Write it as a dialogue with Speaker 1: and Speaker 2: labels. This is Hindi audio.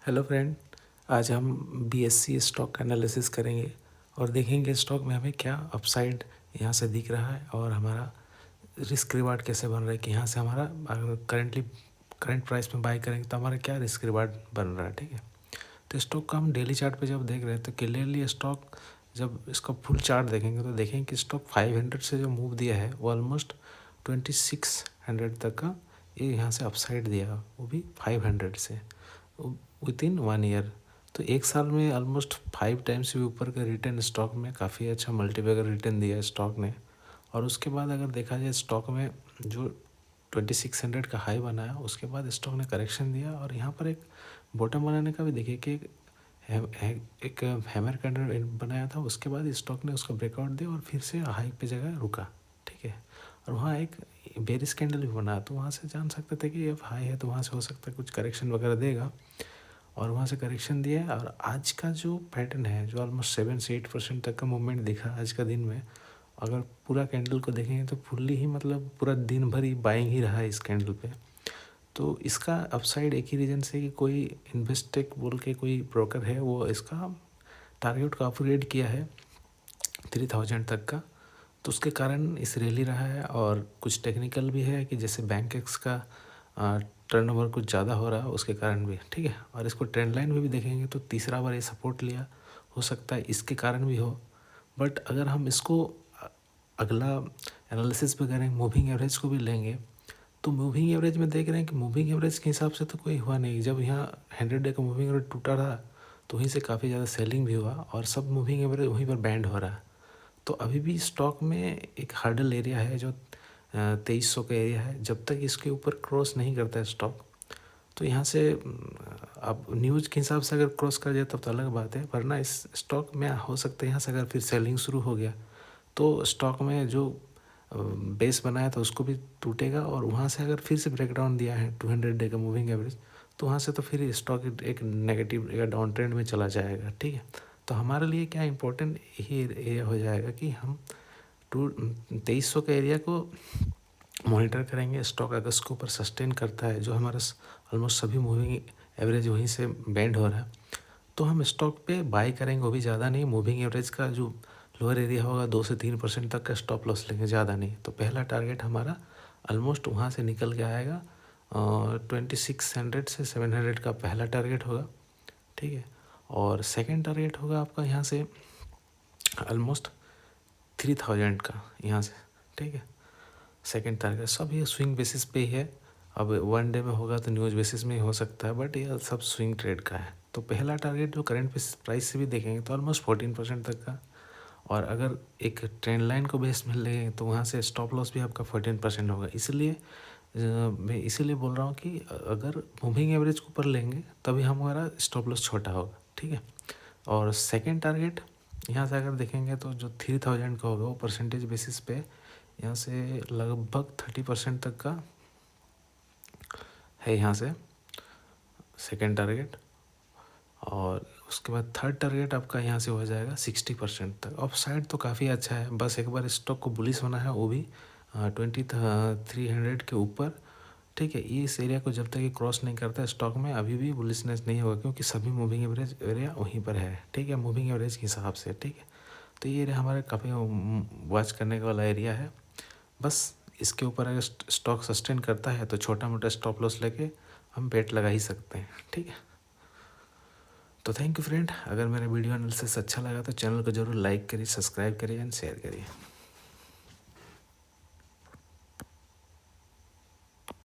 Speaker 1: हेलो फ्रेंड, आज हम बीएससी स्टॉक एनालिसिस करेंगे और देखेंगे स्टॉक में हमें क्या अपसाइड यहाँ से दिख रहा है और हमारा रिस्क रिवार्ड कैसे बन रहा है कि यहाँ से हमारा अगर करंट प्राइस में बाई करेंगे तो हमारा क्या रिस्क रिवार्ड बन रहा है। ठीक है, तो स्टॉक का हम डेली चार्ट पे जब देख रहे हैं तो क्लियरली स्टॉक जब इसका फुल चार्ट देखेंगे तो देखेंगे कि स्टॉक 500 से जो मूव दिया है वो ऑलमोस्ट 2600 तक का ये यहाँ से अपसाइड दिया, वो भी 500 से विद इन 1 ईयर। तो एक साल में ऑलमोस्ट 5 टाइम्स भी ऊपर का रिटर्न स्टॉक में काफ़ी अच्छा मल्टीपल रिटर्न दिया है स्टॉक ने। और उसके बाद अगर देखा जाए स्टॉक में जो 2600 का हाई बनाया उसके बाद स्टॉक ने करेक्शन दिया और यहाँ पर एक बॉटम बनाने का भी देखिए कि एक हैमर कैंडल बनाया था, उसके बाद स्टॉक ने उसका ब्रेकआउट दिया और फिर से हाई पे जगह रुका। ठीक है, और वहाँ एक बेरिश कैंडल भी बना तो वहाँ से जान सकते थे कि ये हाई है तो वहाँ से हो सकता है कुछ करेक्शन वगैरह देगा और वहाँ से करेक्शन दिया है। और आज का जो पैटर्न है जो ऑलमोस्ट 7 से 8% तक का मूवमेंट दिखा आज का दिन में, अगर पूरा कैंडल को देखेंगे तो फुल्ली ही मतलब पूरा दिन भर ही बाइंग ही रहा है इस कैंडल पे। तो इसका अपसाइड एक ही रीज़न से कि कोई इन्वेस्टेक बोल के कोई ब्रोकर है वो इसका टारगेट को अपग्रेड किया है 3000 तक का, तो उसके कारण इस रैली रहा है। और कुछ टेक्निकल भी है कि जैसे बैंक एक्स का टर्नओवर कुछ ज़्यादा हो रहा है उसके कारण भी। ठीक है, और इसको ट्रेंड लाइन में भी देखेंगे तो तीसरा बार ये सपोर्ट लिया, हो सकता है इसके कारण भी हो। बट अगर हम इसको अगला एनालिसिस पे करें, मूविंग एवरेज को भी लेंगे तो मूविंग एवरेज में देख रहे हैं कि मूविंग एवरेज के हिसाब से तो कोई हुआ नहीं। जब यहाँ 100 डे का मूविंग एवरेज टूटा रहा तो वहीं से काफ़ी ज़्यादा सेलिंग भी हुआ और सब मूविंग एवरेज वहीं पर बैंड हो रहा है। तो अभी भी स्टॉक में एक हार्डल एरिया है जो 2300 का एरिया है। जब तक इसके ऊपर क्रॉस नहीं करता है स्टॉक तो यहाँ से अब न्यूज़ के हिसाब से अगर क्रॉस कर जाए तब तो अलग बात है, वरना इस स्टॉक में हो सकता है यहाँ से अगर फिर सेलिंग शुरू हो गया तो स्टॉक में जो बेस बनाया था उसको भी टूटेगा और वहाँ से अगर फिर से ब्रेकडाउन दिया है 200 डे का मूविंग एवरेज तो वहाँ से तो फिर स्टॉक एक नेगेटिव या डाउन ट्रेंड में चला जाएगा। ठीक है, तो हमारे लिए क्या इम्पोर्टेंट यही एरिया हो जाएगा कि हम 2300 के एरिया को मॉनिटर करेंगे। स्टॉक अगर उसके ऊपर सस्टेन करता है जो हमारा ऑलमोस्ट सभी मूविंग एवरेज वहीं से बैंड हो रहा है तो हम स्टॉक पे बाई करेंगे, वो भी ज़्यादा नहीं। मूविंग एवरेज का जो लोअर एरिया होगा 2 से 3% तक का स्टॉप लॉस लेंगे, ज़्यादा नहीं। तो पहला टारगेट हमारा ऑलमोस्ट वहाँ से निकल के आएगा 2600 से 700 का पहला टारगेट होगा। ठीक है, और सेकेंड टारगेट होगा आपका यहाँ से ऑलमोस्ट 3000 का यहाँ से। ठीक है, सेकेंड टारगेट सब ये स्विंग बेसिस पे ही है। अब 1 डे में होगा तो न्यूज़ बेसिस में ही हो सकता है, बट ये सब स्विंग ट्रेड का है। तो पहला टारगेट जो करंट प्राइस से भी देखेंगे तो ऑलमोस्ट 14% तक का, और अगर एक ट्रेंड लाइन को बेस में लेंगे तो वहाँ से स्टॉप लॉस भी आपका 14% होगा। इसलिए मैं इसीलिए बोल रहा हूँ कि अगर मूविंग एवरेज के ऊपर लेंगे तभी हमारा स्टॉप लॉस छोटा होगा। ठीक है, और सेकेंड टारगेट यहाँ से अगर देखेंगे तो जो 3000 का होगा वो परसेंटेज बेसिस पे यहाँ से लगभग 30% तक का है यहाँ से सेकेंड टारगेट। और उसके बाद थर्ड टारगेट आपका यहाँ से हो जाएगा 60% तक। ऑफ साइड तो काफ़ी अच्छा है, बस एक बार स्टॉक को बुलिश होना है, वो भी 2300 के ऊपर। ठीक है, ये इस एरिया को जब तक ये क्रॉस नहीं करता स्टॉक में अभी भी बुलिशनेस नहीं होगा क्योंकि सभी मूविंग एवरेज एरिया वहीं पर है। ठीक है, मूविंग एवरेज के हिसाब से। ठीक है, तो ये एरिया हमारे काफ़ी वॉच करने वाला एरिया है। बस इसके ऊपर अगर स्टॉक सस्टेन करता है तो छोटा मोटा स्टॉप लॉस लेके हम बेट लगा ही सकते हैं। ठीक है, तो थैंक यू फ्रेंड। अगर मेरा वीडियो एनालिसिस अच्छा लगा तो चैनल को जरूर लाइक करिए, सब्सक्राइब करिए एंड शेयर करिए।